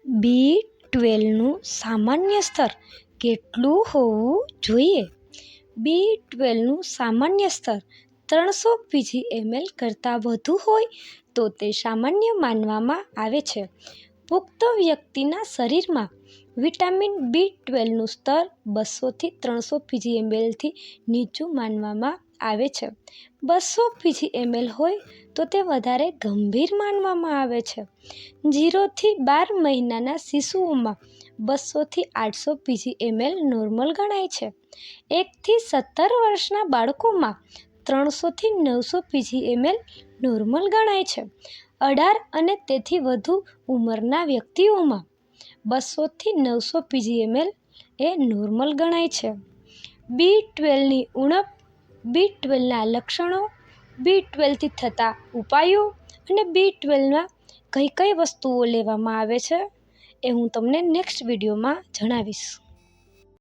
B12નું સામાન્ય સ્તર કેટલું હોવું જોઈએ? B12નું સામાન્ય સ્તર 300 pg/ml કરતાં વધુ હોય તો તે સામાન્ય માનવામાં આવે છે. પુખ્ત વ્યક્તિના શરીરમાં વિટામિન B12નું સ્તર 200 થી 300 pg/ml થી નીચું માનવામાં આવે છે. 200 pg/ml હોય તો તે વધારે ગંભીર માનવામાં આવે છે. 0 થી 12 મહિનાના શિશુઓમાં 200 થી 800 pg/ml નોર્મલ ગણાય છે. 1 થી 17 વર્ષના બાળકોમાં 300 થી 900 pg/ml નોર્મલ ગણાય છે. 18 અને તેથી વધુ ઉંમરના વ્યક્તિઓમાં 200 થી 900 pg/ml એ નોર્મલ ગણાય છે. B12ની ઉણપ, B12ના લક્ષણો, B12 થી થતા ઉપાયો અને B12માં કઈ કઈ વસ્તુઓ લેવામાં આવે છે એ હું તમને નેક્સ્ટ વિડીયોમાં જણાવીશ.